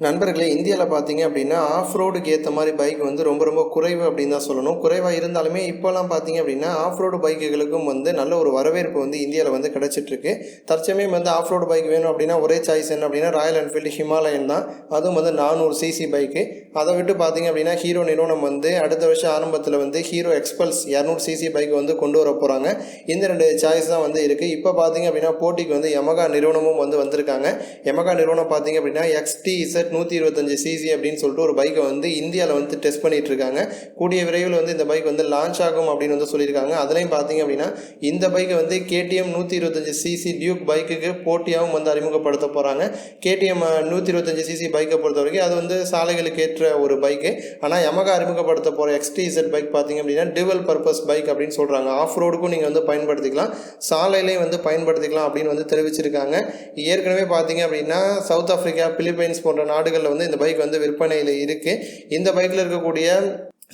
நண்பர்களே, இந்தியாவில் பார்த்தீங்க அப்படின்னா ஆஃப் ரோடுக்கு ஏற்ற மாதிரி பைக் வந்து ரொம்ப குறைவு அப்படின்னு தான் சொல்லணும். குறைவாக இருந்தாலுமே இப்போலாம் பார்த்தீங்க அப்படின்னா ஆஃப் ரோடு பைக்குகளுக்கும் வந்து நல்ல ஒரு வரவேற்பு வந்து இந்தியாவில் வந்து கிடச்சிட்ருக்கு. தற்சமயம் வந்து ஆஃப் ரோடு பைக் வேணும் அப்படின்னா ஒரே சாய்ஸ் என்ன அப்படின்னா ராயல் என்ஃபீல்டு ஹிமாலயன் தான். அதுவும் வந்து 400 சிசி பைக்கு. அதை விட்டு பார்த்தீங்க அப்படின்னா ஹீரோ நிறுவனம் வந்து அடுத்த வருஷம் ஆரம்பத்தில் வந்து ஹீரோ எக்ஸ்பல்ஸ் 200 சிசி பைக் வந்து கொண்டு வர போகிறாங்க. இந்த 2 சாய்ஸ் தான் வந்து இருக்குது. இப்போ பார்த்தீங்க அப்படின்னா போட்டிக்கு வந்து யமகா நிறுவனமும் வந்து வந்திருக்காங்க. யமகா நிறுவனம் பார்த்தீங்க அப்படின்னா XTZ 125 சிசி அப்படின்னு சொல்லிட்டு ஒரு பைக்கை வந்து இந்தியாவில் வந்து டெஸ்ட் பண்ணிட்டு இருக்காங்க. கூடிய விரைவில் வந்து இந்த பைக் வந்து லான்ச் ஆகும் அப்படின்னு வந்து சொல்லியிருக்காங்க. அதுலேயும் பார்த்தீங்க அப்படின்னா இந்த பைக்கை வந்து KTM 125 சிசி டியூக் பைக்குக்கு போட்டியாகவும் வந்து அறிமுகப்படுத்த போகிறாங்க. KTM 125 சிசி பைக்கை பொறுத்த வரைக்கும் அது வந்து சாலைகளுக்கு ஏற்ற ஒரு பைக்கு. ஆனால் யமகா அறிமுகப்படுத்த போகிற XTZ பைக் பார்த்தீங்க அப்படின்னா டியூவல் பர்பஸ் பைக் அப்படின்னு சொல்கிறாங்க. ஆஃப் ரோடுக்கும் நீங்கள் வந்து பயன்படுத்திக்கலாம், சாலையிலையும் வந்து பயன்படுத்திக்கலாம் அப்படின்னு வந்து தெரிவிச்சிருக்காங்க. ஏற்கனவே பார்த்தீங்க அப்படின்னா சவுத் ஆஃப்ரிக்கா, பிலிப்பைன்ஸ் போன்ற நாடுகளில் வந்து இந்த பைக் வந்து விற்பனையில் இருக்குது. இந்த பைக்கில் இருக்கக்கூடிய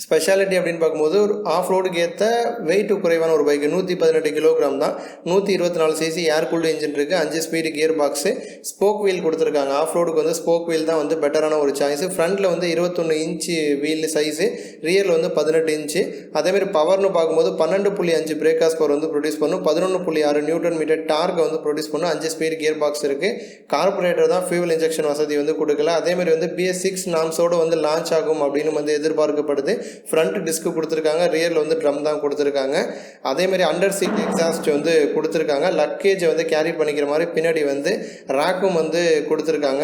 ஸ்பெஷாலிட்டி அப்படின்னு பார்க்கும்போது ஒரு ஆஃப் ரோடுக்கு ஏற்ற வெயிட்டு குறைவான ஒரு பைக்கு. 118 கிலோகிராம் தான். 124 சிசி ஏர் கூல்டு இன்ஜின் இருக்குது. 5 speed gear box, spoke wheel கொடுத்துருக்காங்க. ஆஃப் ரோடுக்கு வந்து ஸ்போக் வீல் தான் வந்து பெட்டரான ஒரு சாய்ஸு. ஃப்ரண்ட்டில் வந்து 21 இன்ச்சு வீல் சைஸு, ரியரில் வந்து 18 இன்ச்சு. அதேமாதிரி பவர்னு பார்க்கும்போது 12.5 பிரேக்காஸ் பவர் வந்து ப்ரொடியூஸ் பண்ணும். 11.6 நியூட்டன் மீட்டர் டார்க் வந்து ப்ரொடியூஸ் பண்ணும். 5 ஸ்பீடு கியர் பாக்ஸ் இருக்குது. கார்பரேட்டர் தான், ஃபியூவல் இன்ஜெக்ஷன் வசதி வந்து கொடுக்கல. அதேமாதிரி வந்து BS6 நாம்ஸோடு வந்து லான்ச் ஆகும் அப்படின்னு வந்து எதிர்பார்க்கப்படுது. ஃப்ரண்ட் டிஸ்க்கு கொடுத்துருக்காங்க, ரியரில் வந்து ட்ரம் தான் கொடுத்துருக்காங்க. அதேமாதிரி அண்டர் சீட் எக்ஸாஸ்ட் வந்து கொடுத்துருக்காங்க. லக்கேஜை வந்து கேரி பண்ணிக்கிற மாதிரி பின்னாடி வந்து ரேக்கும் வந்து கொடுத்துருக்காங்க.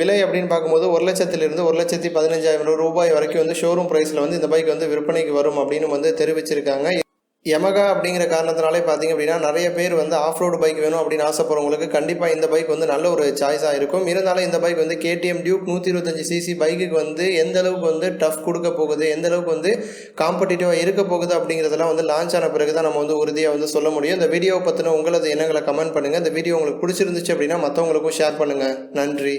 விலை அப்படின்னு பார்க்கும்போது 1 லட்சத்திலிருந்து 1,15,000 ரூபாய் வரைக்கும் வந்து ஷோரூம் ப்ரைஸில் வந்து இந்த பைக் வந்து விற்பனைக்கு வரும் அப்படின்னு வந்து தெரிவிச்சிருக்காங்க. யமகா அப்படிங்கிற காரணத்தினாலே பார்த்தீங்க அப்படின்னா நிறைய பேர் வந்து ஆஃப் ரோடு பைக் வேணும் அப்படின்னு ஆசைப்படுறவங்களுக்கு கண்டிப்பாக இந்த பைக் வந்து நல்ல ஒரு சாய்ஸாக இருக்கும். இருந்தாலும் இந்த பைக் வந்து KTM டியூக் 125 சிசி பைக்குக்கு வந்து எந்த அளவுக்கு வந்து டஃப் கொடுக்க போகுது, எந்த அளவுக்கு வந்து காம்படிட்டிவாக இருக்க போகுது அப்படிங்கிறதெல்லாம் வந்து லான்ச் ஆன பிறகு தான் நம்ம வந்து உறுதியாக வந்து சொல்ல முடியும். இந்த வீடியோவை பற்றின உங்களது எண்ணங்களை கமெண்ட் பண்ணுங்கள். இந்த வீடியோ உங்களுக்கு பிடிச்சிருந்துச்சு அப்படின்னா மற்றவங்களுக்கும் ஷேர் பண்ணுங்கள். நன்றி.